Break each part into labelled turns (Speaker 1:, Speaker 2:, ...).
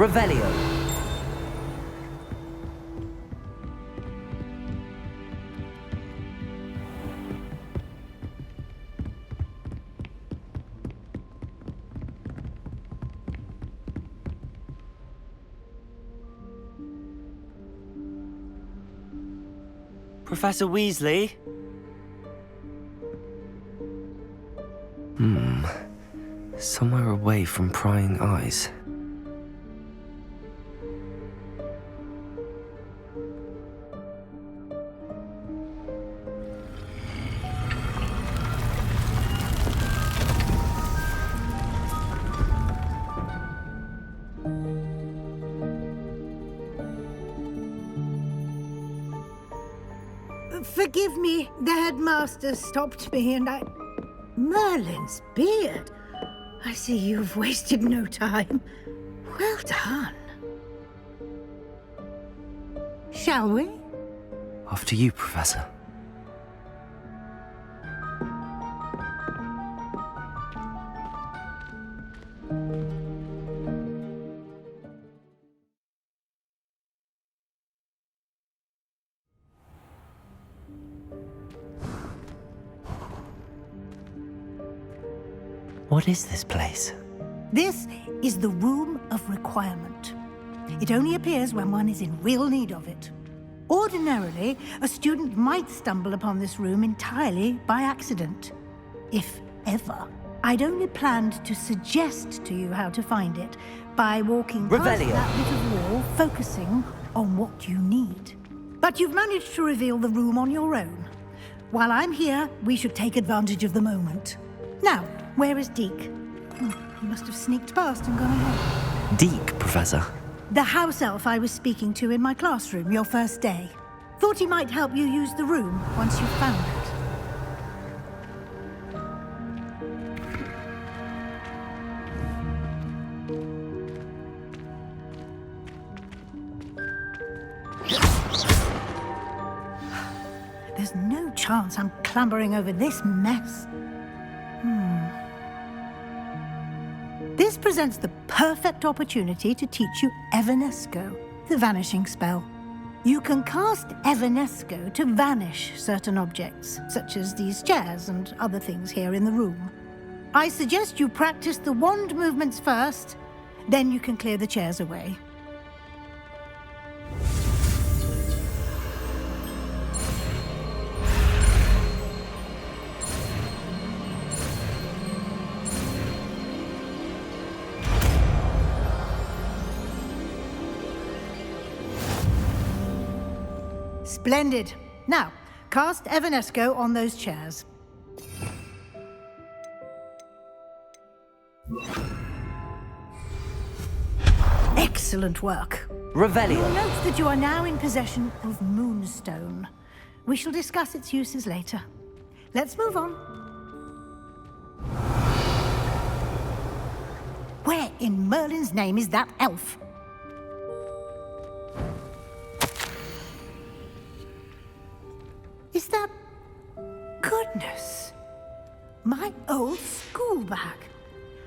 Speaker 1: Revelio.
Speaker 2: Professor Weasley?
Speaker 3: Somewhere away from prying eyes.
Speaker 4: Forgive me, the headmaster stopped me and I... Merlin's beard. I see you've wasted no time. Well done. Shall we?
Speaker 3: After you, Professor. What is this place?
Speaker 4: This is the Room of Requirement. It only appears when one is in real need of it. Ordinarily, a student might stumble upon this room entirely by accident. If ever. I'd only planned to suggest to you how to find it by walking past
Speaker 1: Revelio.
Speaker 4: that bit of wall, focusing on what you need. But you've managed to reveal the room on your own. While I'm here, we should take advantage of the moment. Now, where is Deke? He must have sneaked past and gone ahead.
Speaker 3: Deke, Professor.
Speaker 4: The house elf I was speaking to in my classroom your first day. Thought he might help you use the room once you found it. There's no chance I'm clambering over this mess. This presents the perfect opportunity to teach you Evanesco, the vanishing spell. You can cast Evanesco to vanish certain objects, such as these chairs and other things here in the room. I suggest you practice the wand movements first, then you can clear the chairs away. Splendid. Now, cast Evanesco on those chairs. Excellent work.
Speaker 1: Revelio.
Speaker 4: You'll note that you are now in possession of Moonstone. We shall discuss its uses later. Let's move on. Where in Merlin's name is that elf? Is that... Goodness. My old school bag.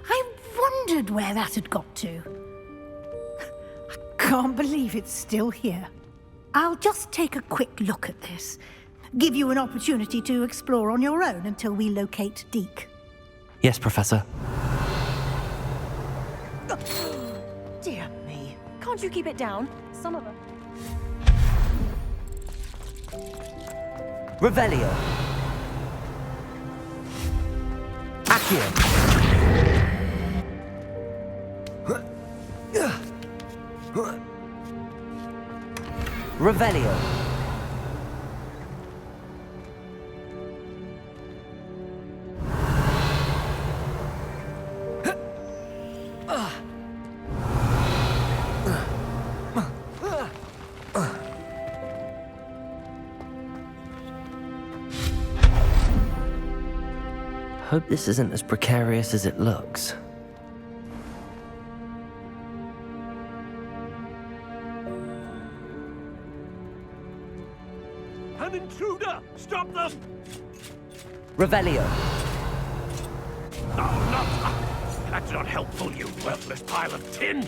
Speaker 4: I wondered where that had got to. I can't believe it's still here. I'll just take a quick look at this. Give you an opportunity to explore on your own until we locate Deke.
Speaker 3: Yes, Professor.
Speaker 5: Dear me. Can't you keep it down? Some of them.
Speaker 1: Revelio. Accio. Revelio.
Speaker 3: Hope this isn't as precarious as it looks.
Speaker 6: An intruder! Stop them!
Speaker 1: Revelio.
Speaker 6: Oh, not... That's not helpful, you worthless pile of tin!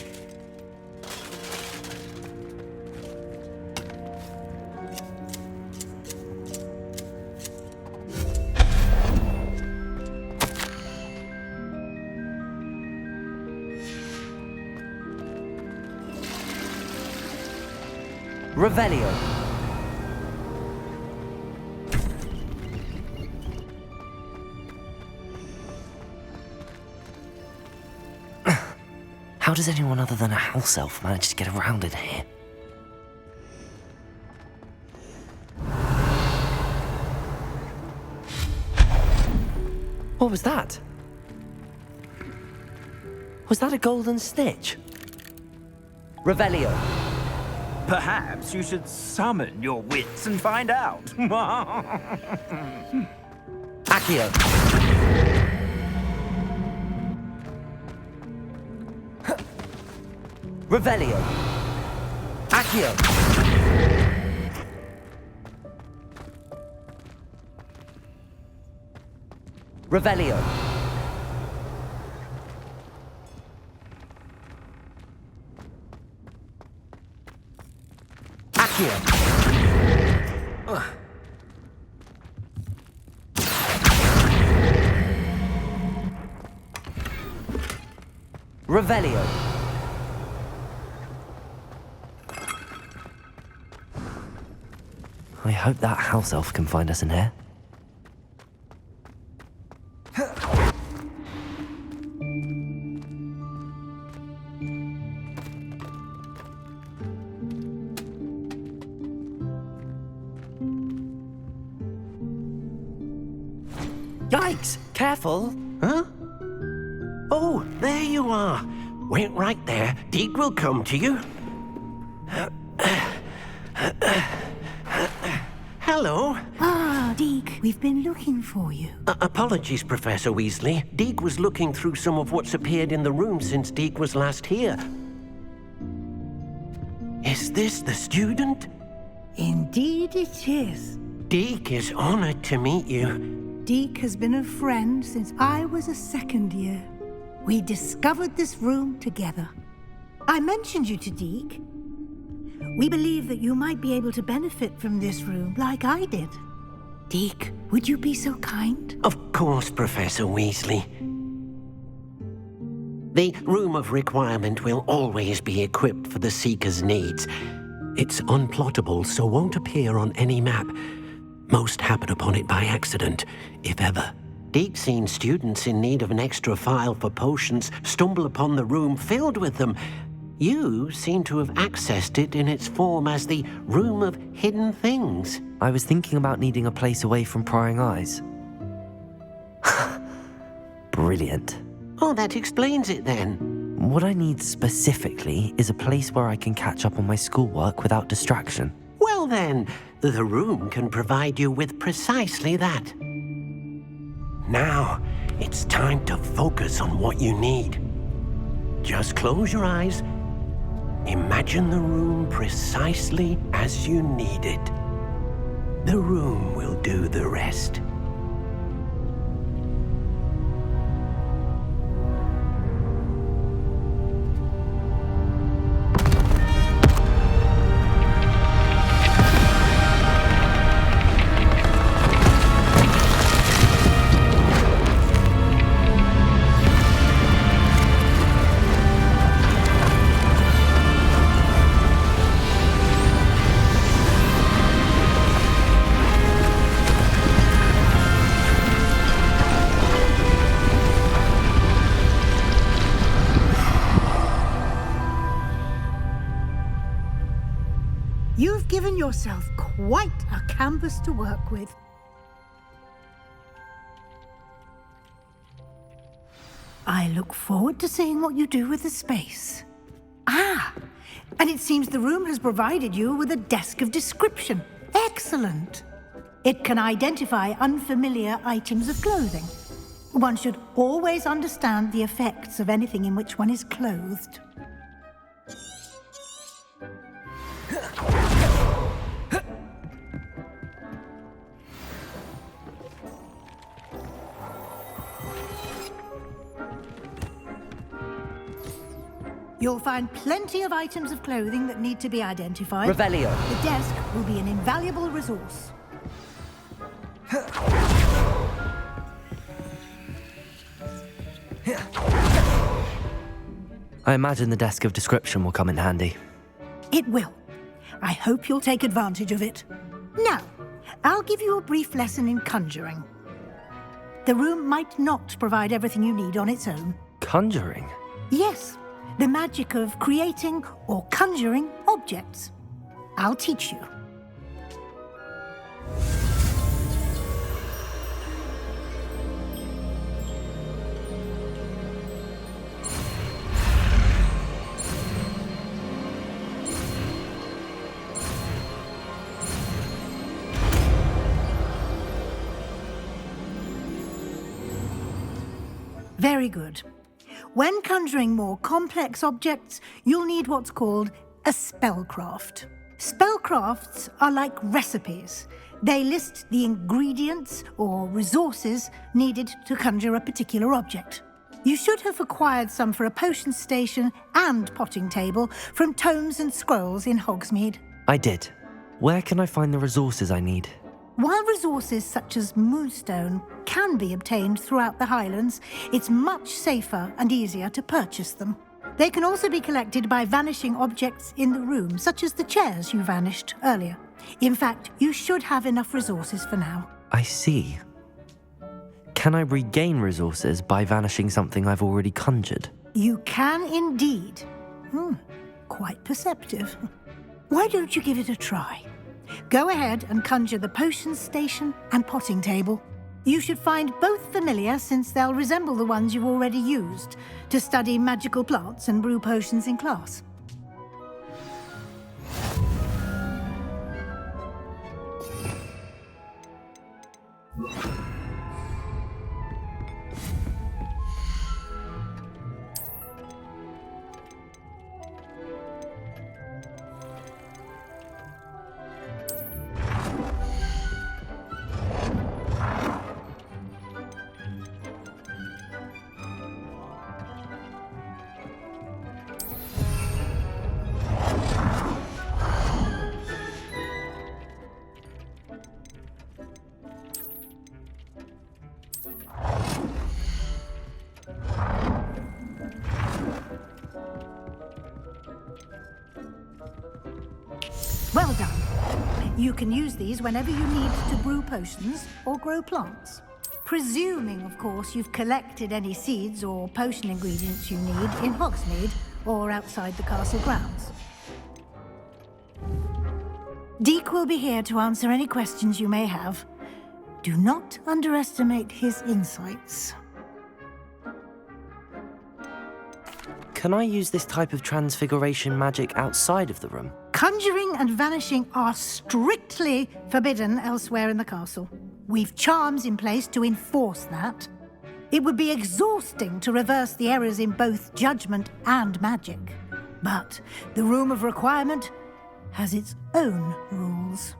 Speaker 1: Revelio.
Speaker 3: How does anyone other than a house elf manage to get around in here? What was that? Was that a golden snitch?
Speaker 1: Revelio.
Speaker 6: Perhaps you should summon your wits and find out.
Speaker 1: Accio. Revelio. Accio. Revelio. Accio. Revelio.
Speaker 3: I hope that house elf can find us in here.
Speaker 2: Yikes! Careful!
Speaker 7: Huh? Oh, there you are. Wait right there. Deek will come to you. Hello.
Speaker 4: Ah, Deek, we've been looking for you.
Speaker 7: Apologies, Professor Weasley. Deek was looking through some of what's appeared in the room since Deek was last here. Is this the student?
Speaker 4: Indeed it is.
Speaker 7: Deek is honored to meet you.
Speaker 4: Deek has been a friend since I was a second year. We discovered this room together. I mentioned you to Deek. We believe that you might be able to benefit from this room like I did. Deek, would you be so kind?
Speaker 7: Of course, Professor Weasley. The Room of Requirement will always be equipped for the Seeker's needs. It's unplottable, so won't appear on any map. Most happen upon it by accident, if ever. Deek's seen students in need of an extra file for potions stumble upon the room filled with them. You seem to have accessed it in its form as the Room of Hidden Things.
Speaker 3: I was thinking about needing a place away from prying eyes. Brilliant.
Speaker 7: Oh, that explains it then.
Speaker 3: What I need specifically is a place where I can catch up on my schoolwork without distraction.
Speaker 7: Well then, the room can provide you with precisely that. Now, it's time to focus on what you need. Just close your eyes. Imagine the room precisely as you need it. The room will do the rest.
Speaker 4: You've given yourself quite a canvas to work with. I look forward to seeing what you do with the space. Ah, and it seems the room has provided you with a desk of description. Excellent. It can identify unfamiliar items of clothing. One should always understand the effects of anything in which one is clothed. You'll find plenty of items of clothing that need to be identified.
Speaker 1: Revelio.
Speaker 4: The desk will be an invaluable resource.
Speaker 3: I imagine the desk of description will come in handy.
Speaker 4: It will. I hope you'll take advantage of it. Now, I'll give you a brief lesson in conjuring. The room might not provide everything you need on its own.
Speaker 3: Conjuring?
Speaker 4: Yes, the magic of creating or conjuring objects. I'll teach you. Very good. When conjuring more complex objects, you'll need what's called a spellcraft. Spellcrafts are like recipes. They list the ingredients or resources needed to conjure a particular object. You should have acquired some for a potion station and potting table from tomes and scrolls in Hogsmeade.
Speaker 3: I did. Where can I find the resources I need?
Speaker 4: While resources such as moonstone can be obtained throughout the Highlands, it's much safer and easier to purchase them. They can also be collected by vanishing objects in the room, such as the chairs you vanished earlier. In fact, you should have enough resources for now.
Speaker 3: I see. Can I regain resources by vanishing something I've already conjured?
Speaker 4: You can indeed. Quite perceptive. Why don't you give it a try? Go ahead and conjure the potion station and potting table. You should find both familiar, since they'll resemble the ones you've already used to study magical plants and brew potions in class. Well done. You can use these whenever you need to brew potions or grow plants. Presuming, of course, you've collected any seeds or potion ingredients you need in Hogsmeade or outside the castle grounds. Deek will be here to answer any questions you may have. Do not underestimate his insights.
Speaker 3: Can I use this type of transfiguration magic outside of the room?
Speaker 4: Conjuring and vanishing are strictly forbidden elsewhere in the castle. We've charms in place to enforce that. It would be exhausting to reverse the errors in both judgment and magic. But the Room of Requirement has its own rules.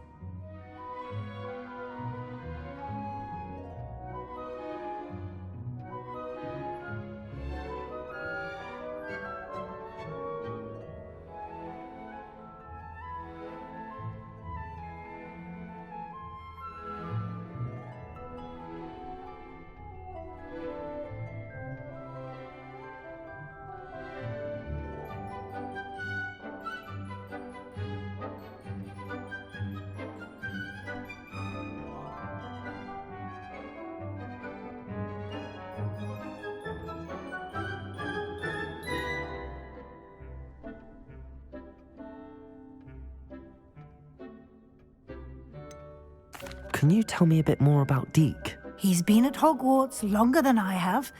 Speaker 3: Can you tell me a bit more about Deek?
Speaker 4: He's been at Hogwarts longer than I have,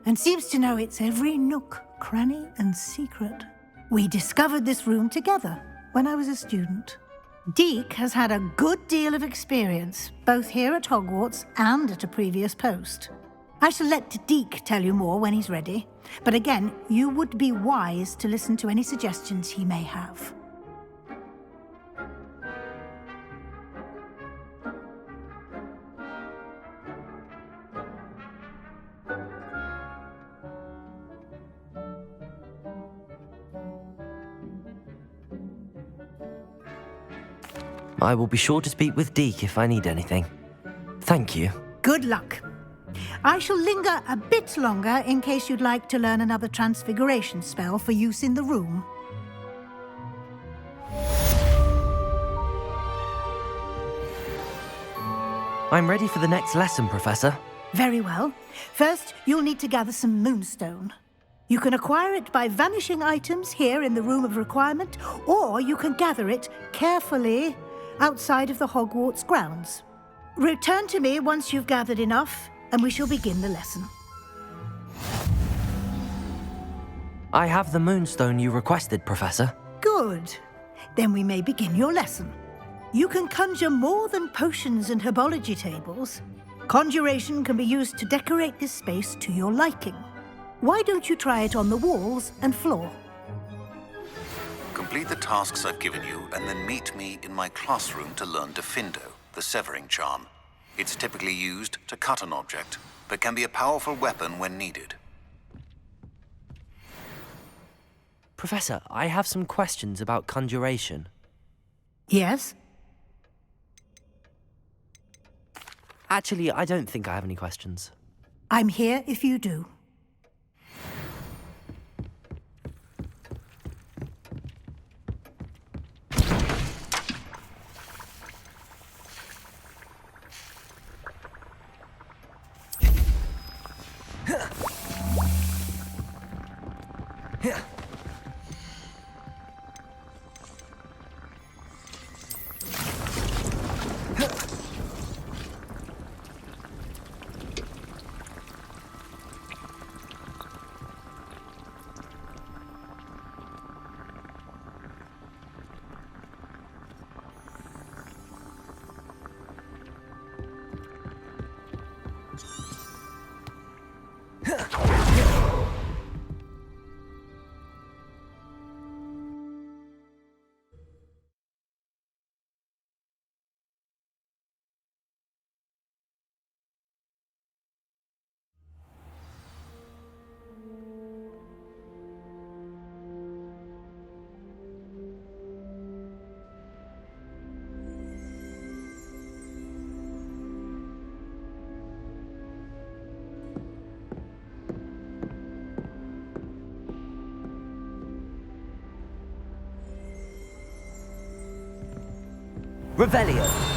Speaker 4: and seems to know its every nook, cranny, and secret. We discovered this room together when I was a student. Deek has had a good deal of experience, both here at Hogwarts and at a previous post. I shall let Deek tell you more when he's ready, but again, you would be wise to listen to any suggestions he may have.
Speaker 3: I will be sure to speak with Deek if I need anything. Thank you.
Speaker 4: Good luck. I shall linger a bit longer in case you'd like to learn another transfiguration spell for use in the room.
Speaker 3: I'm ready for the next lesson, Professor.
Speaker 4: Very well. First, you'll need to gather some moonstone. You can acquire it by vanishing items here in the Room of Requirement, or you can gather it carefully outside of the Hogwarts grounds. Return to me once you've gathered enough, and we shall begin the lesson.
Speaker 3: I have the moonstone you requested, Professor.
Speaker 4: Good. Then we may begin your lesson. You can conjure more than potions and herbology tables. Conjuration can be used to decorate this space to your liking. Why don't you try it on the walls and floor?
Speaker 8: Complete the tasks I've given you, and then meet me in my classroom to learn Defindo, the severing charm. It's typically used to cut an object, but can be a powerful weapon when needed.
Speaker 3: Professor, I have some questions about conjuration.
Speaker 4: Yes?
Speaker 3: Actually, I don't think I have any questions.
Speaker 4: I'm here if you do.
Speaker 1: Revelio.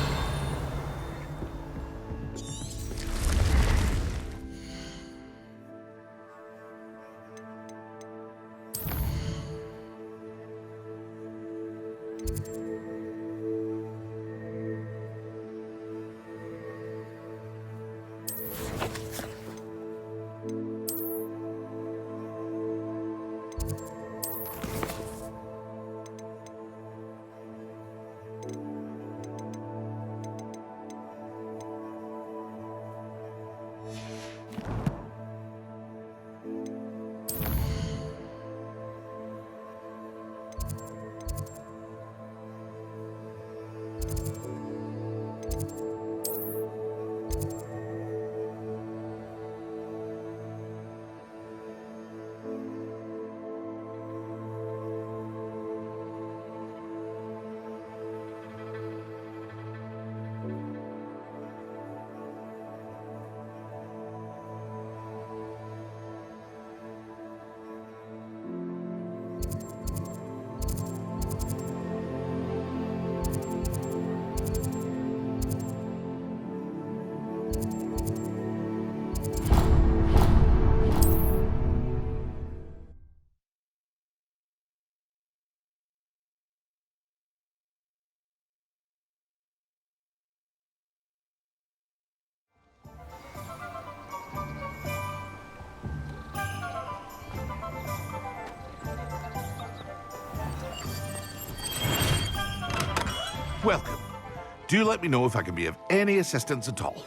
Speaker 9: Welcome. Do let me know if I can be of any assistance at all.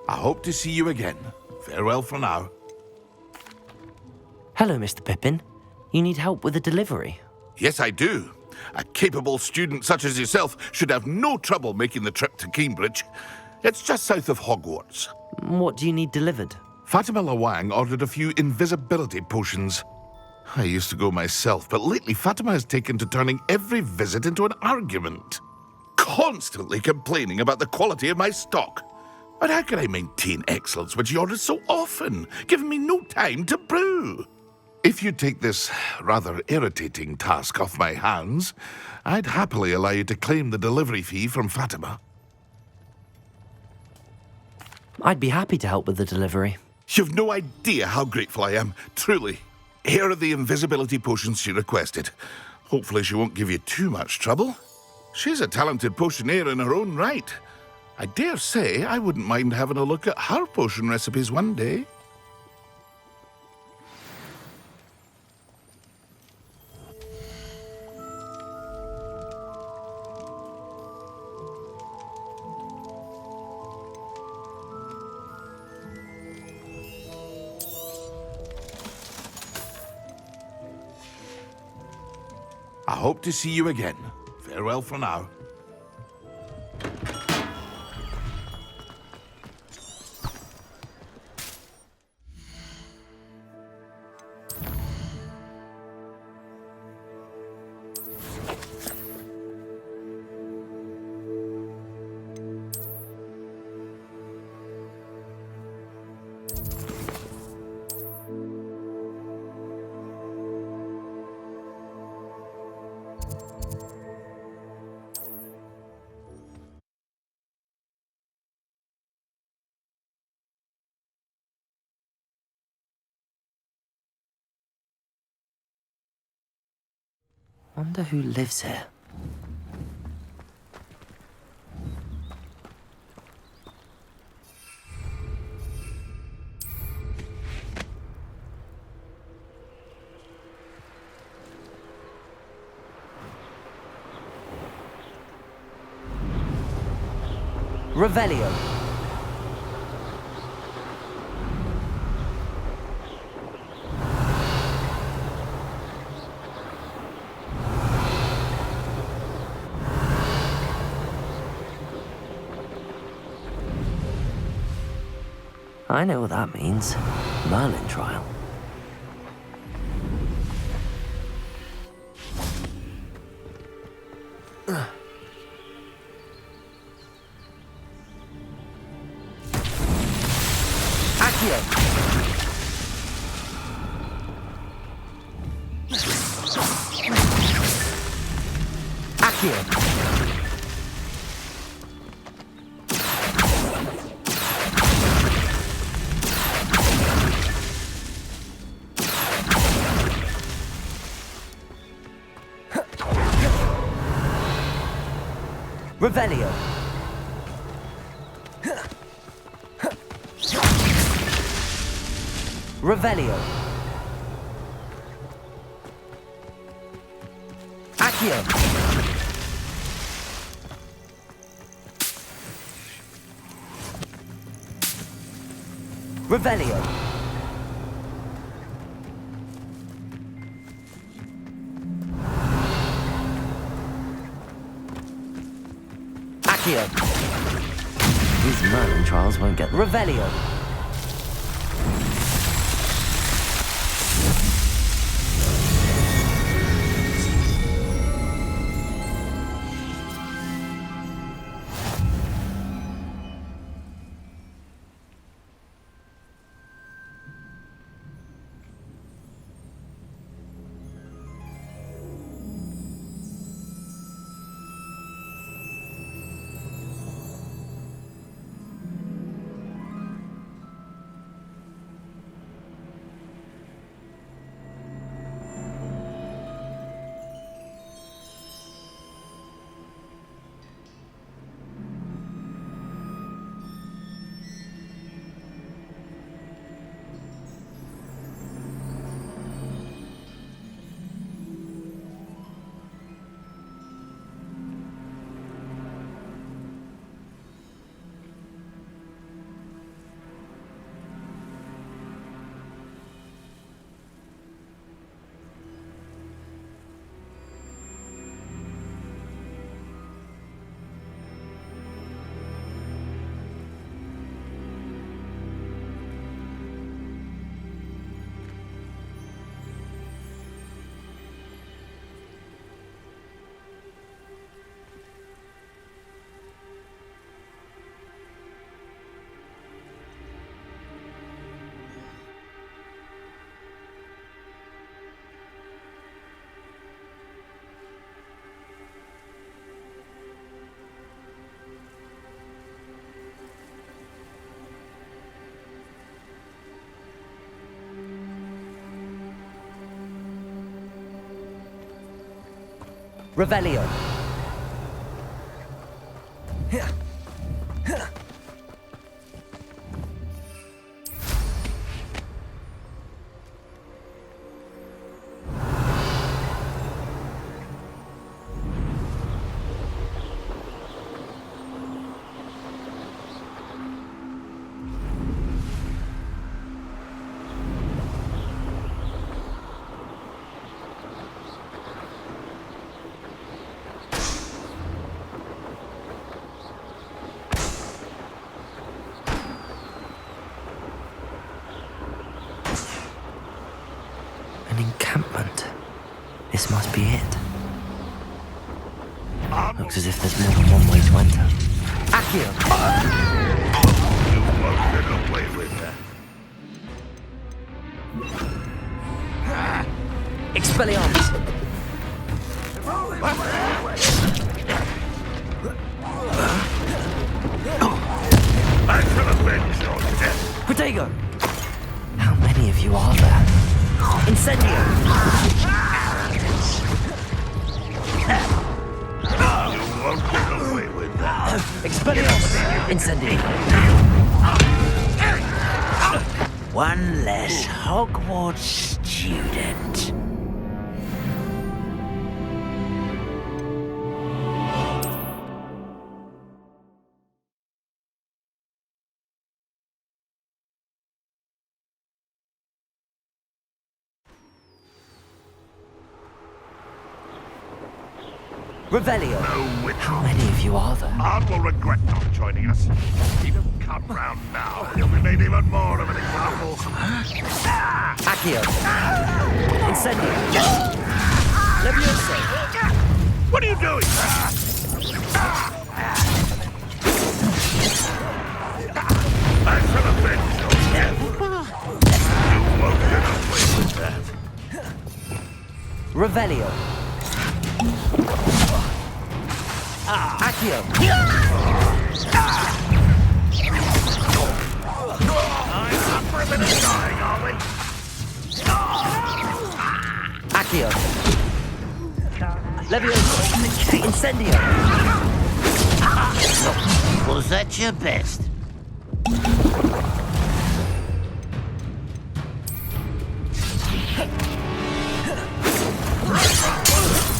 Speaker 9: I hope to see you again. Farewell for now.
Speaker 3: Hello, Mr. Pippin. You need help with a delivery?
Speaker 9: Yes, I do. A capable student such as yourself should have no trouble making the trip to Cambridge. It's just south of Hogwarts.
Speaker 3: What do you need delivered?
Speaker 9: Fatima Lawang ordered a few invisibility potions. I used to go myself, but lately Fatima has taken to turning every visit into an argument. Constantly complaining about the quality of my stock. But how can I maintain excellence when she orders so often, giving me no time to brew? If you take this rather irritating task off my hands, I'd happily allow you to claim the delivery fee from Fatima.
Speaker 3: I'd be happy to help with the delivery.
Speaker 9: You've no idea how grateful I am, truly. Here are the invisibility potions she requested. Hopefully she won't give you too much trouble. She's a talented potioneer in her own right. I dare say I wouldn't mind having a look at her potion recipes one day. I hope to see you again. Farewell for now.
Speaker 3: Wonder who lives here.
Speaker 1: Revelio.
Speaker 3: I know what that means. Merlin trial.
Speaker 1: Accio. Accio. Revelio. Revelio. Accio. Revelio. Accio.
Speaker 3: These Merlin trials won't get...
Speaker 1: Revelio. Revelio.
Speaker 3: An encampment. This must be it. Looks as if there's more than one way to enter.
Speaker 1: Accio.
Speaker 9: You won't get away with that.
Speaker 1: Expelliarmus.
Speaker 9: I shall avenge your death.
Speaker 1: Protego.
Speaker 3: How many of you are there?
Speaker 1: Incendio.
Speaker 9: You won't get away with that.
Speaker 1: Expelliarmus. Incendio.
Speaker 2: One less Hogwarts student.
Speaker 1: Revelio.
Speaker 9: No witch.
Speaker 3: How many of you are there?
Speaker 9: Ard will regret not joining us. If he doesn't come round now, he'll be made even more of an example.
Speaker 1: Accio. Incendio. Levioso.
Speaker 9: What are you doing? I shall avenge your death. You won't get away with that.
Speaker 1: Revelio. Accio.
Speaker 9: I'm up for a bit of dying, are we?
Speaker 1: Accio. Levioso. Incendio.
Speaker 2: Was that your best?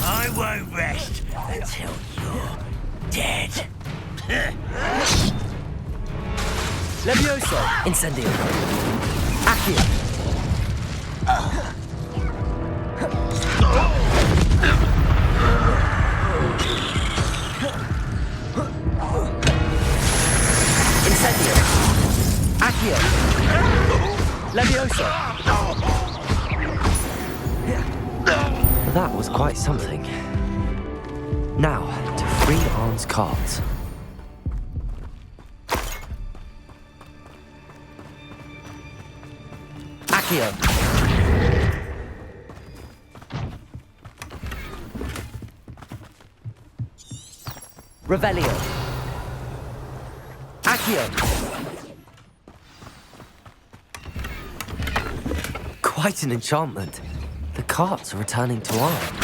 Speaker 2: I won't rest until you're dead.
Speaker 1: Levioso. Incendio. Accio. Incendio. Accio. Levioso.
Speaker 3: That was quite something. Now, to free Arn's cards.
Speaker 1: Accio. Revelio. Accio.
Speaker 3: Quite an enchantment. The carts are returning to Arn.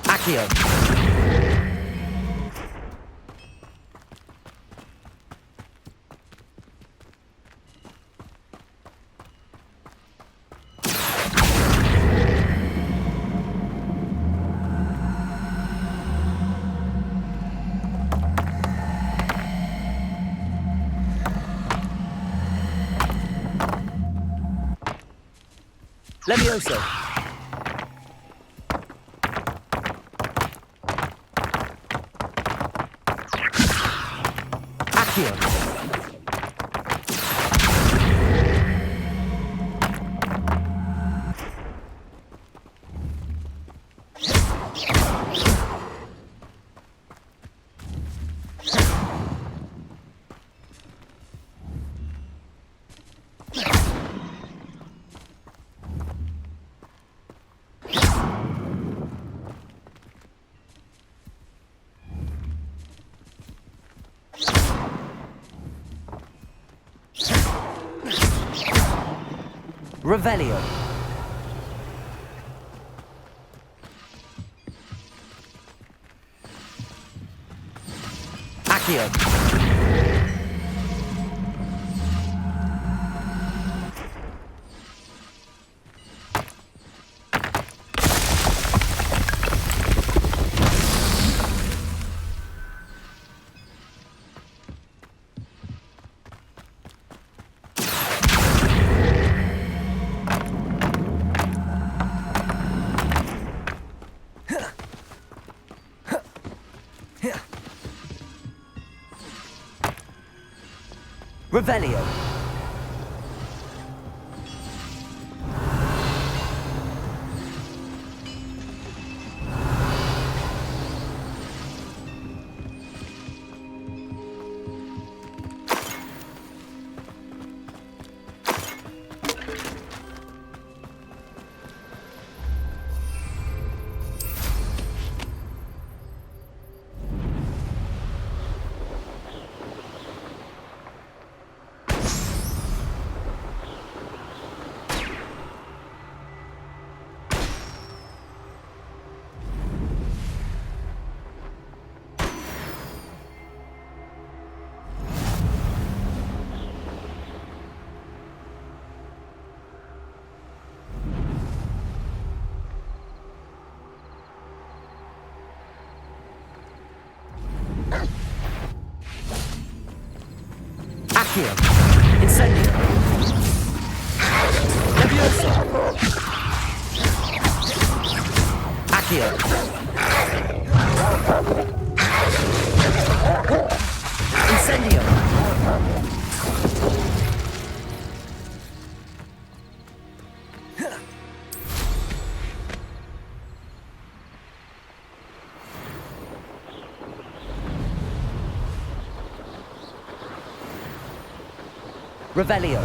Speaker 1: Accio. Levioso. Accio. Revelio. Accio. Revelio. Accio. Incendio. Levioso. Accio. Incendio. Revelio.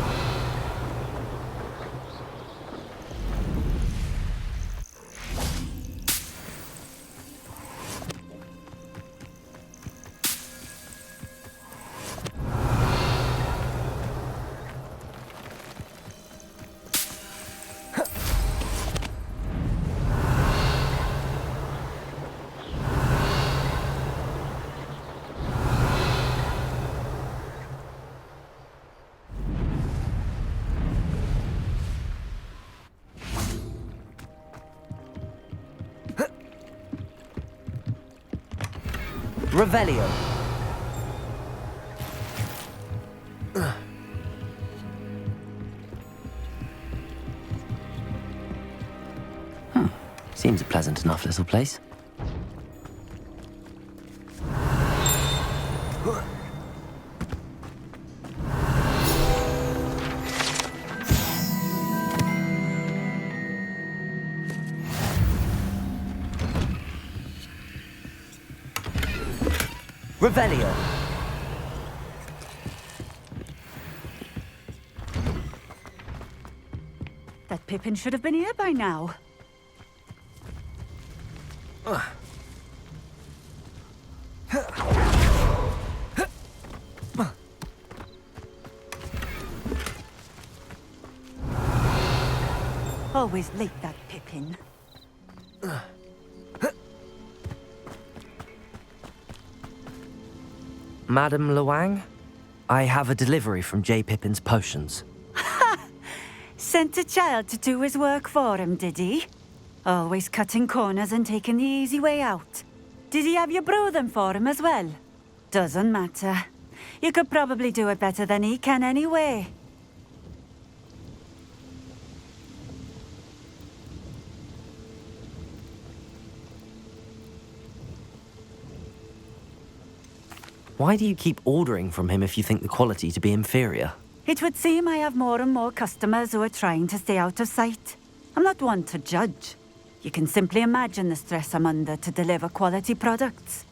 Speaker 1: Revelio.
Speaker 3: Seems a pleasant enough little place.
Speaker 1: Revelio.
Speaker 10: That Pippin should have been here by now. Always late, that Pippin.
Speaker 3: Madam Luang, I have a delivery from J. Pippin's potions.
Speaker 10: Sent a child to do his work for him, did he? Always cutting corners and taking the easy way out. Did he have you brew them for him as well? Doesn't matter. You could probably do it better than he can anyway.
Speaker 3: Why do you keep ordering from him if you think the quality to be inferior?
Speaker 10: It would seem I have more and more customers who are trying to stay out of sight. I'm not one to judge. You can simply imagine the stress I'm under to deliver quality products.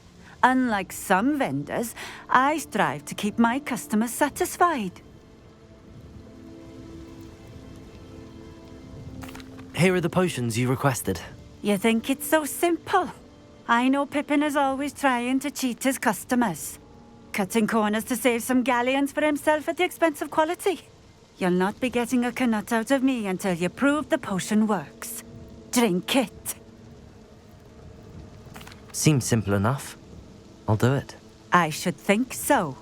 Speaker 10: Unlike some vendors, I strive to keep my customers satisfied.
Speaker 3: Here are the potions you requested.
Speaker 10: You think it's so simple? I know Pippin is always trying to cheat his customers. Cutting corners to save some galleons for himself at the expense of quality. You'll not be getting a canut out of me until you prove the potion works. Drink it.
Speaker 3: Seems simple enough. I'll do it.
Speaker 10: I should think so.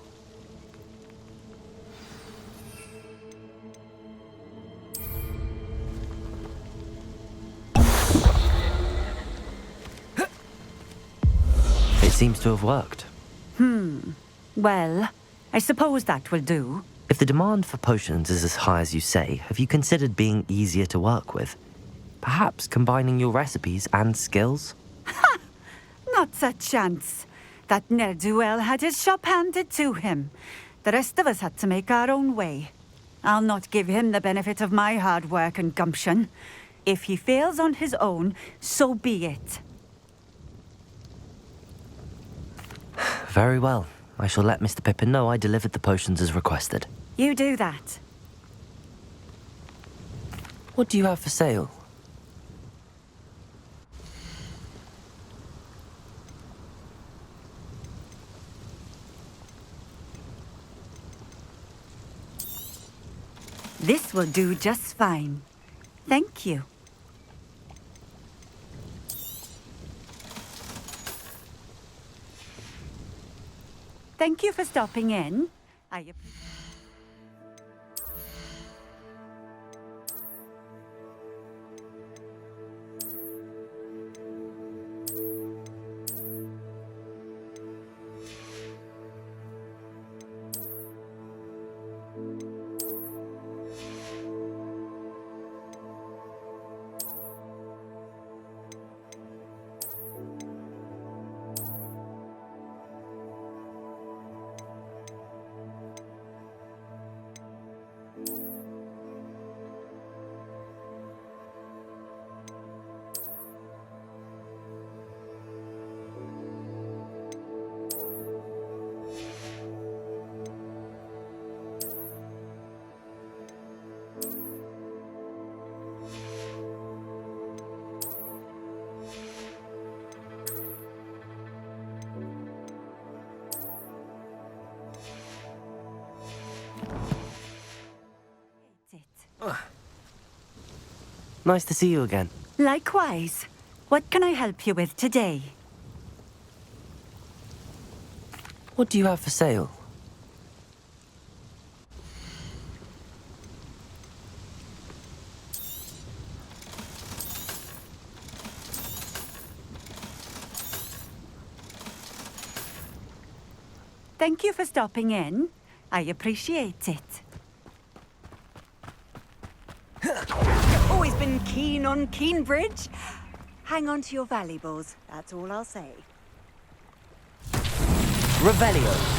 Speaker 3: It seems to have worked.
Speaker 10: Well, I suppose that will do.
Speaker 3: If the demand for potions is as high as you say, have you considered being easier to work with? Perhaps combining your recipes and skills?
Speaker 10: Not a chance. That ne'er-do-well had his shop handed to him. The rest of us had to make our own way. I'll not give him the benefit of my hard work and gumption. If he fails on his own, so be it.
Speaker 3: Very well. I shall let Mr. Pippin know I delivered the potions as requested.
Speaker 10: You do that.
Speaker 3: What do you have for sale?
Speaker 10: This will do just fine. Thank you. Thank you for stopping in.
Speaker 3: Nice to see you again.
Speaker 10: Likewise. What can I help you with today?
Speaker 3: What do you have for sale?
Speaker 10: Thank you for stopping in. I appreciate it.
Speaker 5: Always been keen on Keenbridge. Hang on to your valuables, that's all I'll say.
Speaker 1: Revelio.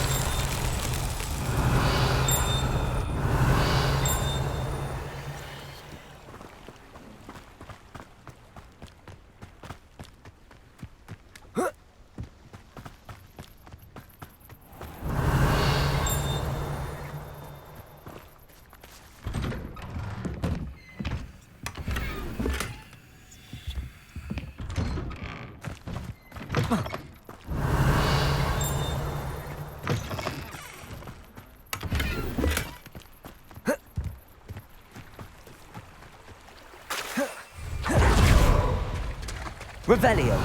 Speaker 1: Revelio.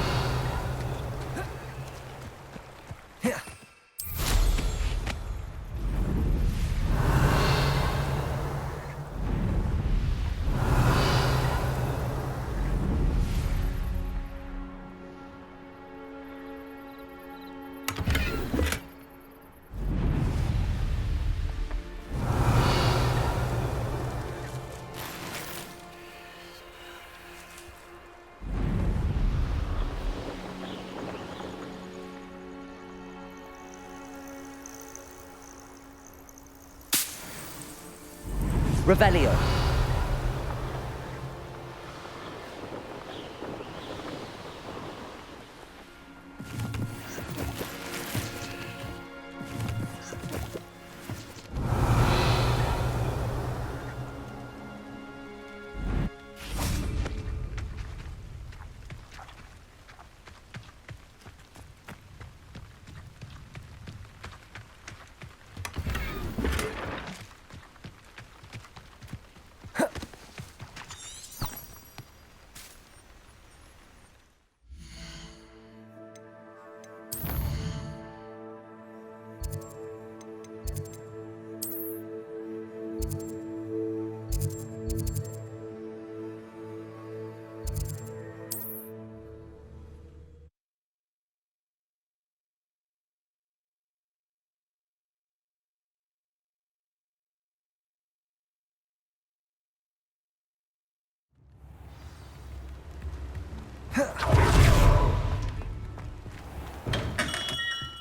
Speaker 1: Revelio.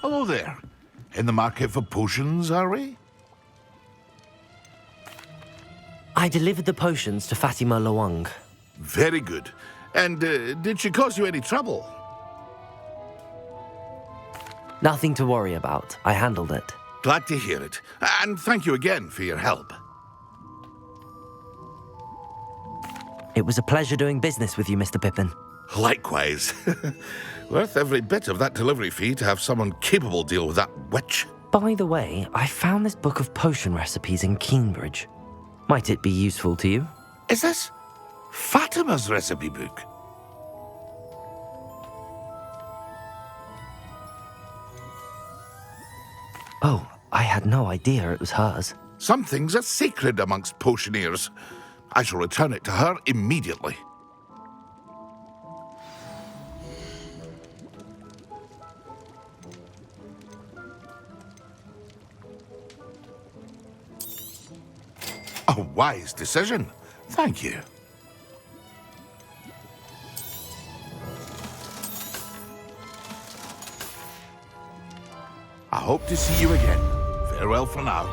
Speaker 9: Hello there. In the market for potions, are we?
Speaker 3: I delivered the potions to Fatima Lawang.
Speaker 9: Very good. And did she cause you any trouble?
Speaker 3: Nothing to worry about. I handled it.
Speaker 9: Glad to hear it. And thank you again for your help.
Speaker 3: It was a pleasure doing business with you, Mr. Pippin.
Speaker 9: Likewise. Worth every bit of that delivery fee to have someone capable deal with that witch.
Speaker 3: By the way, I found this book of potion recipes in Cambridge. Might it be useful to you?
Speaker 9: Is this Fatima's recipe book?
Speaker 3: Oh, I had no idea it was hers.
Speaker 9: Some things are sacred amongst potioneers. I shall return it to her immediately. A wise decision. Thank you. I hope to see you again. Farewell for now.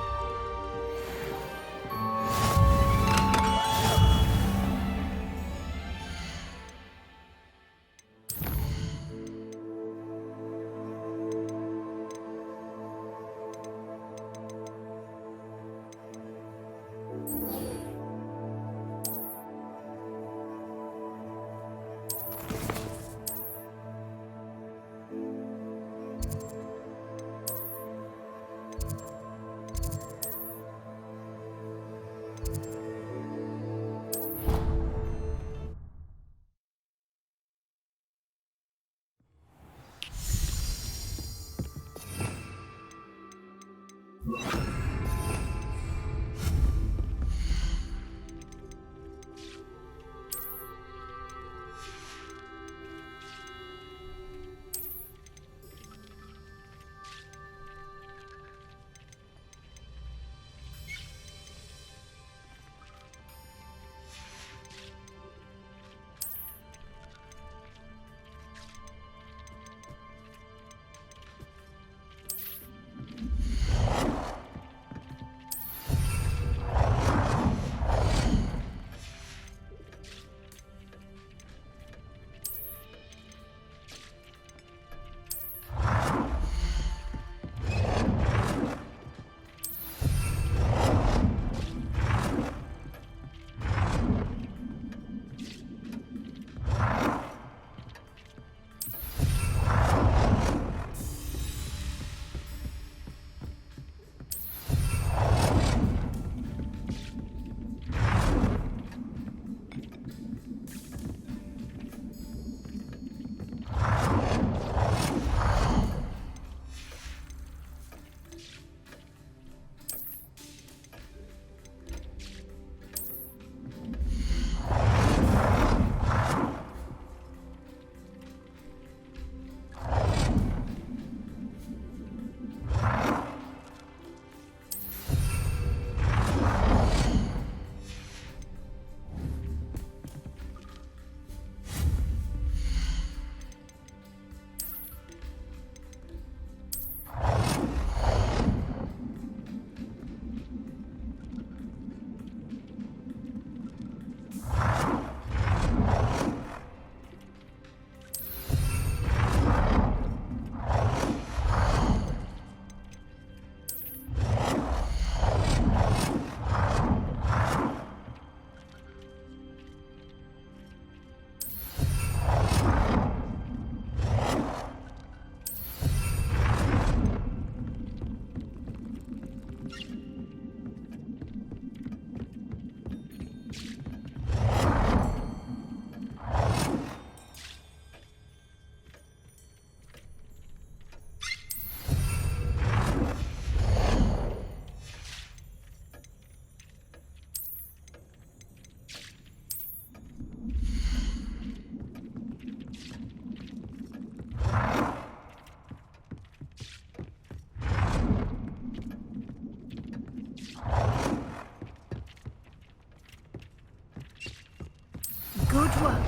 Speaker 4: Good work.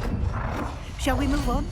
Speaker 4: Shall we move on?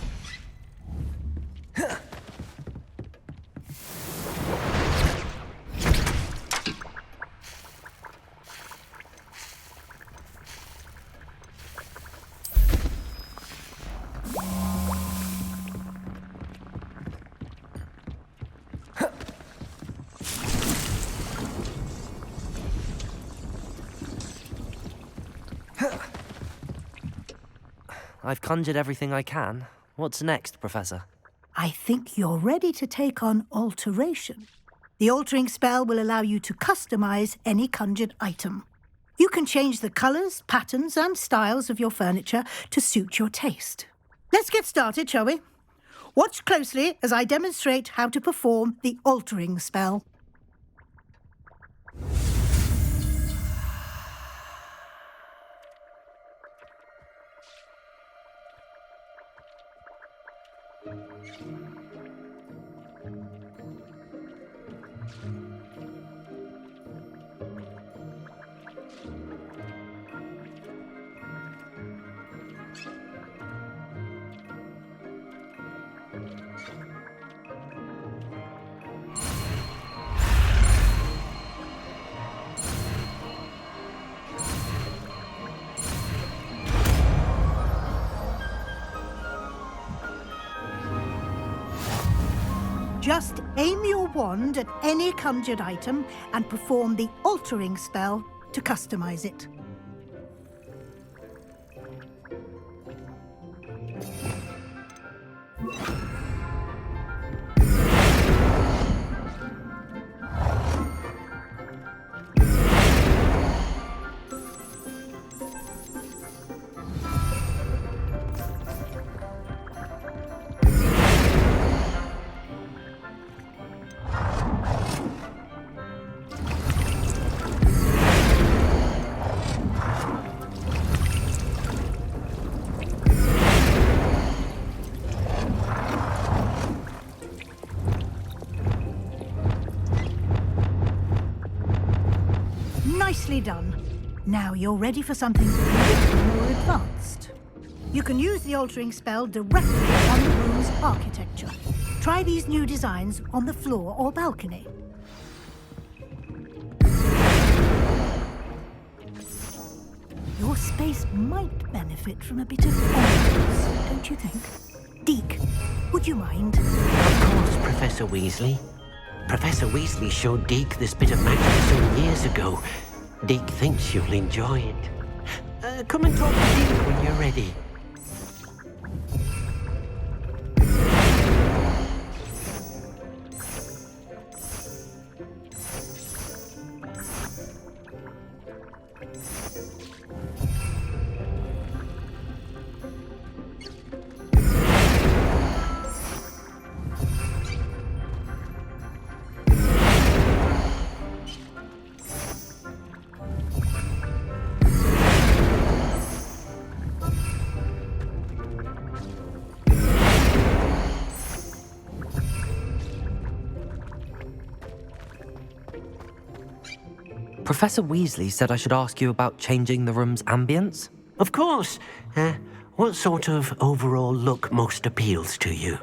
Speaker 3: I've conjured everything I can. What's next, Professor?
Speaker 4: I think you're ready to take on alteration. The altering spell will allow you to customize any conjured item. You can change the colors, patterns, and styles of your furniture to suit your taste. Let's get started, shall we? Watch closely as I demonstrate how to perform the altering spell. Just aim your wand at any conjured item and perform the altering spell to customize it. Nicely done. Now you're ready for something a little more advanced. You can use the altering spell directly on the room's architecture. Try these new designs on the floor or balcony. Your space might benefit from a bit of ambience, don't you think? Deke, would you mind?
Speaker 7: Of course, Professor Weasley. Professor Weasley showed Deke this bit of magic some years ago. Deke thinks you'll enjoy it. Come and talk to Deke when you're ready.
Speaker 3: Professor Weasley said I should ask you about changing the room's ambience?
Speaker 7: Of course. What sort of overall look most appeals to you?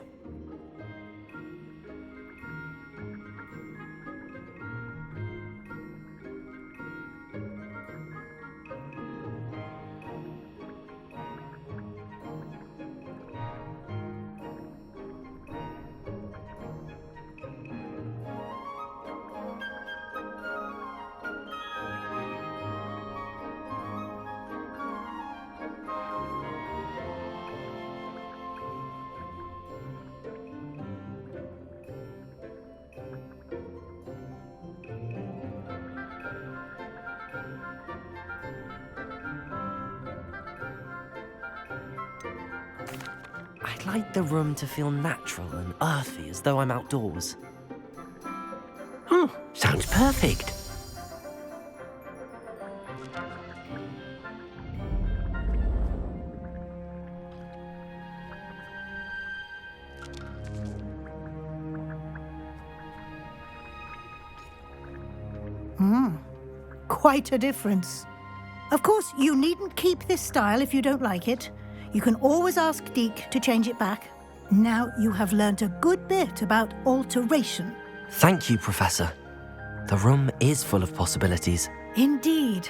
Speaker 3: I'd like the room to feel natural and earthy, as though I'm outdoors.
Speaker 7: Oh, sounds perfect.
Speaker 4: Quite a difference. Of course, you needn't keep this style if you don't like it. You can always ask Deke to change it back. Now you have learnt a good bit about alteration.
Speaker 3: Thank you, Professor. The room is full of possibilities.
Speaker 4: Indeed.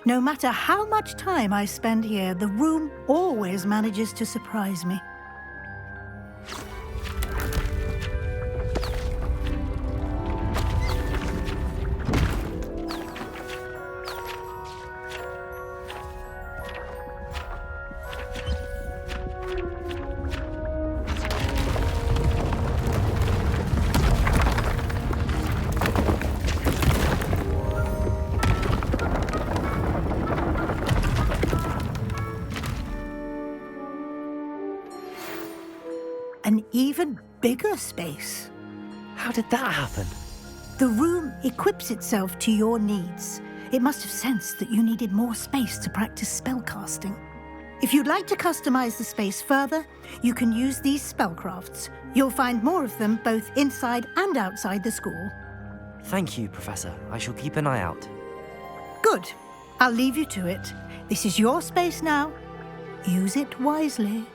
Speaker 4: No matter how much time I spend here, the room always manages to surprise me. an even bigger space.
Speaker 3: How did that happen?
Speaker 4: The room equips itself to your needs. It must have sensed that you needed more space to practice spellcasting. If you'd like to customize the space further, you can use these spellcrafts. You'll find more of them both inside and outside the school.
Speaker 3: Thank you, Professor. I shall keep an eye out.
Speaker 4: Good. I'll leave you to it. This is your space now. Use it wisely.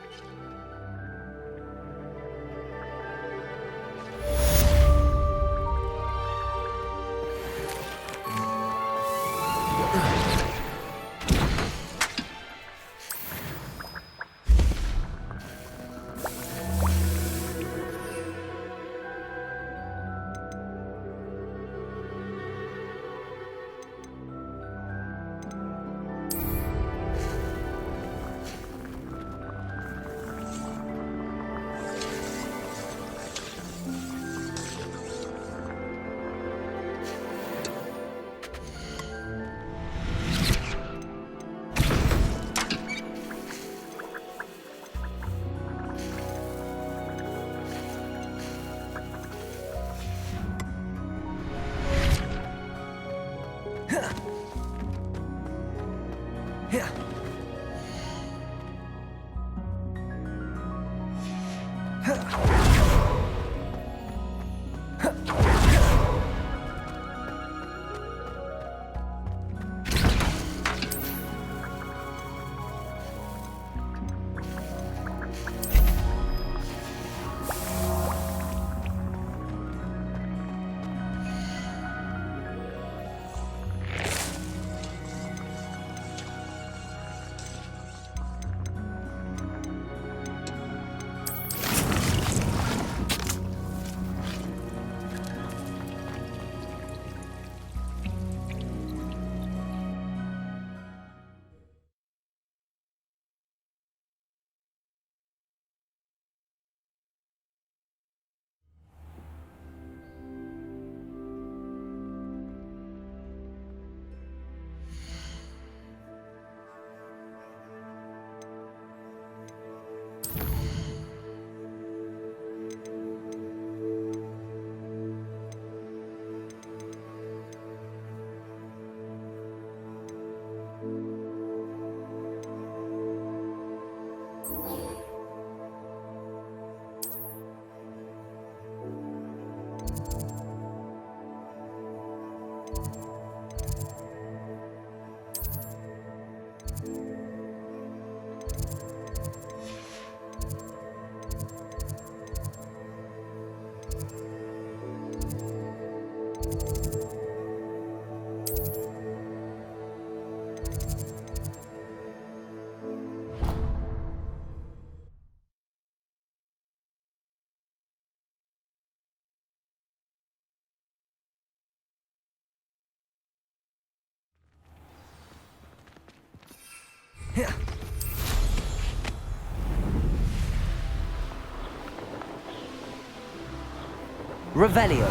Speaker 1: Revelio.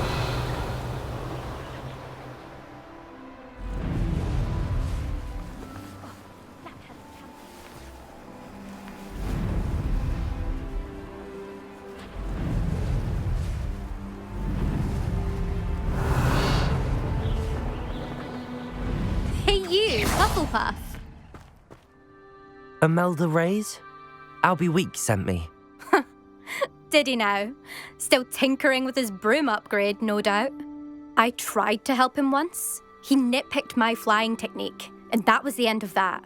Speaker 11: Hey you, Hufflepuff.
Speaker 3: Imelda Reyes? Albie Week sent me.
Speaker 11: Did he now? Still tinkering with his broom upgrade, no doubt. I tried to help him once. He nitpicked my flying technique, and that was the end of that.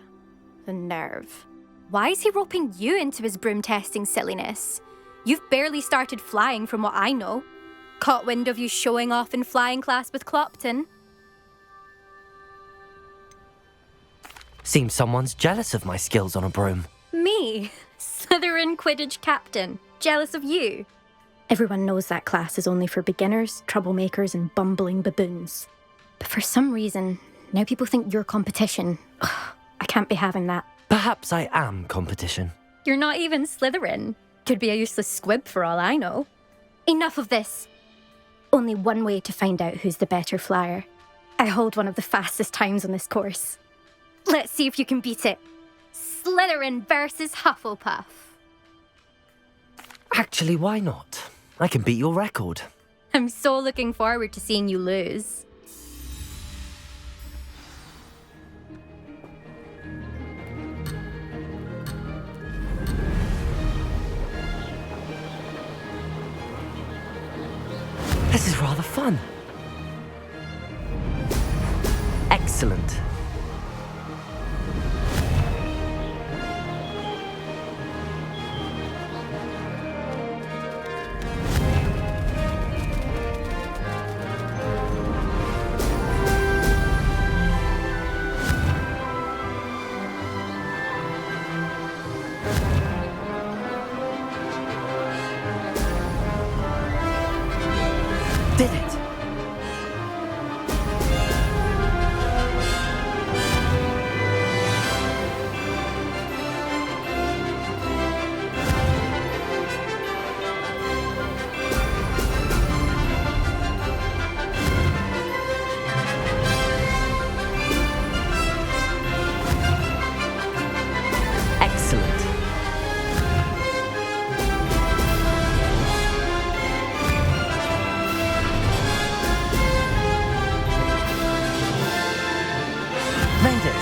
Speaker 11: The nerve. Why is he roping you into his broom testing silliness? You've barely started flying from what I know. Caught wind of you showing off in flying class with Clopton.
Speaker 3: Seems someone's jealous of my skills on a broom.
Speaker 11: Me? Slytherin Quidditch captain. Jealous of you? Everyone knows that class is only for beginners, troublemakers, and bumbling baboons. But for some reason, now people think you're competition. Ugh, I can't be having that.
Speaker 3: Perhaps I am competition.
Speaker 11: You're not even Slytherin. Could be a useless squib for all I know. Enough of this. Only one way to find out who's the better flyer. I hold one of the fastest times on this course. Let's see if you can beat it. Slytherin versus Hufflepuff.
Speaker 3: Actually, why not? I can beat your record.
Speaker 11: I'm so looking forward to seeing you lose.
Speaker 3: This is rather fun. Excellent. Did it! Excellent. Made it.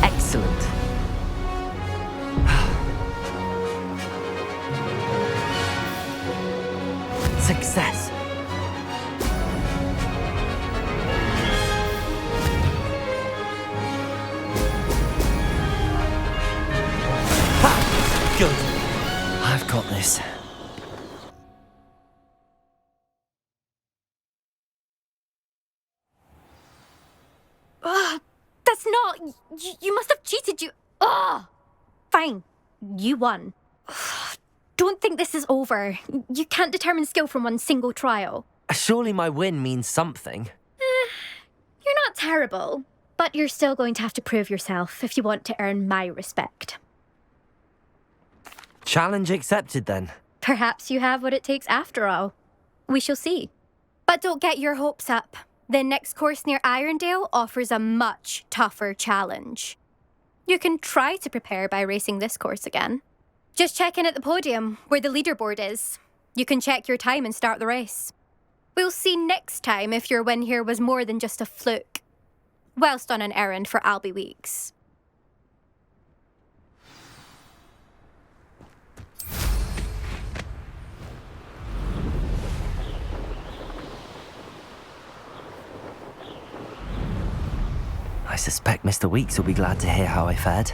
Speaker 3: Excellent. Success. Ha! Good. I've got this.
Speaker 11: That's not... You must have cheated, you... Ugh! Fine. You won. Don't think this is over. You can't determine skill from one single trial.
Speaker 3: Surely my win means something.
Speaker 11: You're not terrible, but you're still going to have to prove yourself if you want to earn my respect.
Speaker 3: Challenge accepted then.
Speaker 11: Perhaps you have what it takes after all. We shall see. But don't get your hopes up. The next course near Irondale offers a much tougher challenge. You can try to prepare by racing this course again. Just check in at the podium, where the leaderboard is. You can check your time and start the race. We'll see next time if your win here was more than just a fluke. Whilst on an errand for Albie Weeks.
Speaker 3: I suspect Mr. Weeks will be glad to hear how I fared.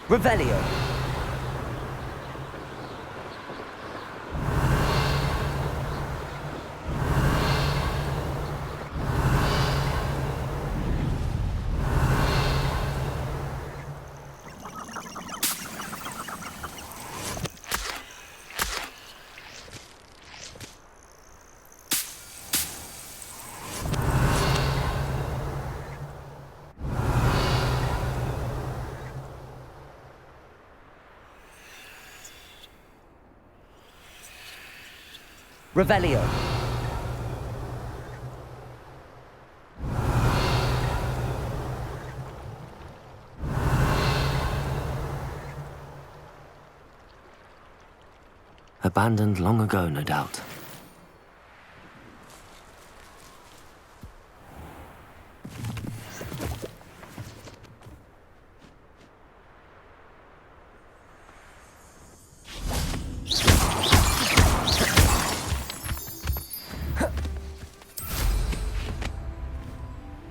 Speaker 1: Revelio. Revelio.
Speaker 3: Abandoned long ago, no doubt.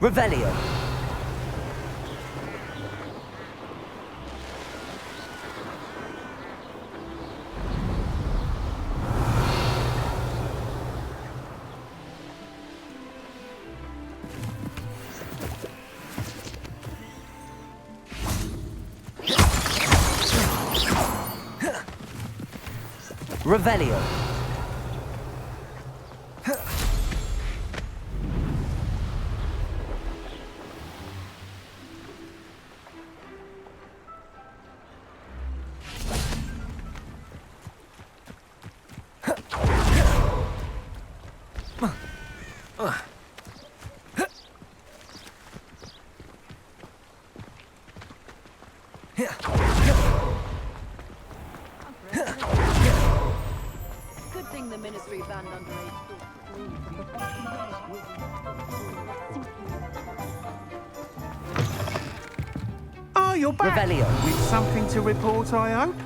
Speaker 1: Revelio. Revelio.
Speaker 5: Good thing the Ministry banned underage.
Speaker 12: Oh, you're back.
Speaker 1: Revelio.
Speaker 12: With something to report, I hope?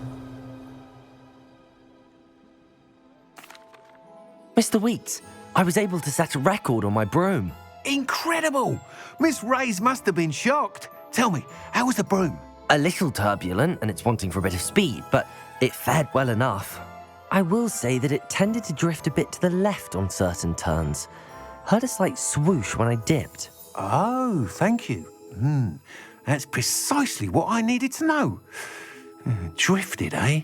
Speaker 3: Mr. Weeks, I was able to set a record on my broom.
Speaker 12: Incredible! Miss Ray's must have been shocked. Tell me, how was the broom?
Speaker 3: A little turbulent and it's wanting for a bit of speed, but it fared well enough. I will say that it tended to drift a bit to the left on certain turns. Heard a slight swoosh when I dipped.
Speaker 12: Oh, thank you. That's precisely what I needed to know. Drifted, eh?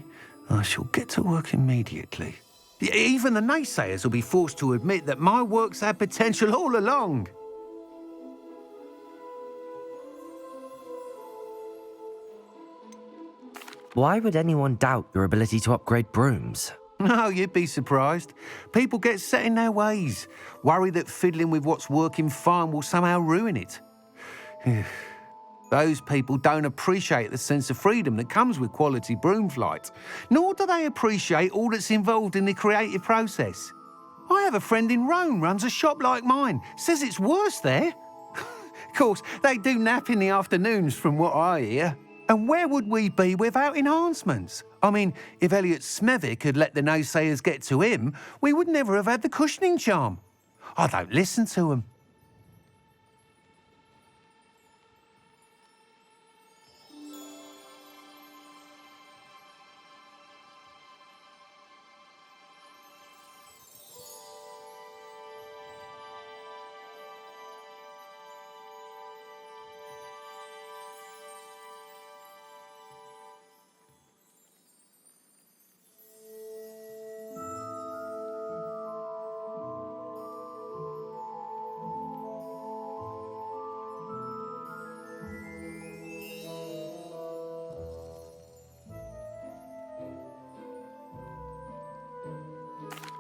Speaker 12: I shall get to work immediately. Even the naysayers will be forced to admit that my work's had potential all along.
Speaker 3: Why would anyone doubt your ability to upgrade brooms?
Speaker 12: No, you'd be surprised. People get set in their ways, worry that fiddling with what's working fine will somehow ruin it. Those people don't appreciate the sense of freedom that comes with quality broom flight, nor do they appreciate all that's involved in the creative process. I have a friend in Rome runs a shop like mine, says it's worse there. Of course, they do nap in the afternoons from what I hear. And where would we be without enhancements? I mean, if Elliot Smethwick had let the naysayers get to him, we would never have had the cushioning charm. I don't listen to them.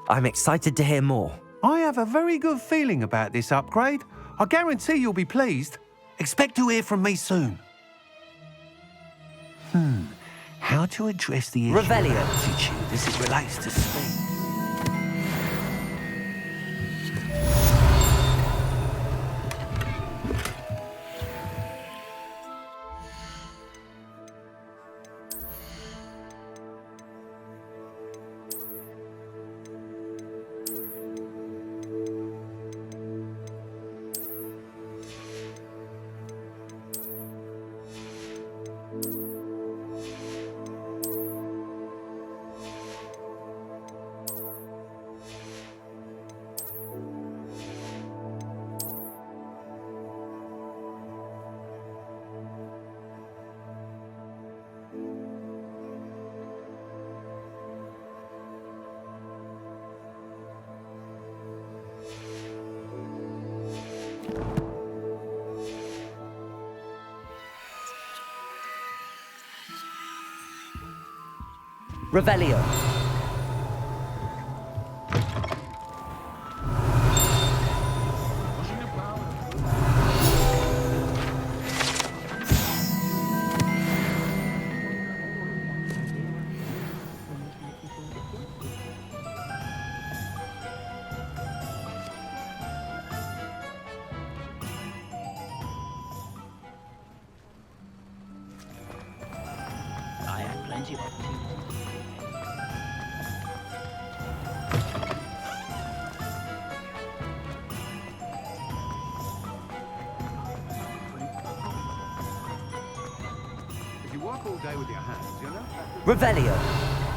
Speaker 3: I'm excited to hear more.
Speaker 12: I have a very good feeling about this upgrade. I guarantee you'll be pleased. Expect to hear from me soon. How to address the issue
Speaker 1: Revelio.
Speaker 12: of altitude as it relates to speed?
Speaker 1: Revelio.
Speaker 2: I had plenty of opportunity.
Speaker 12: If you work all day with your hands, you know.
Speaker 1: Revelio.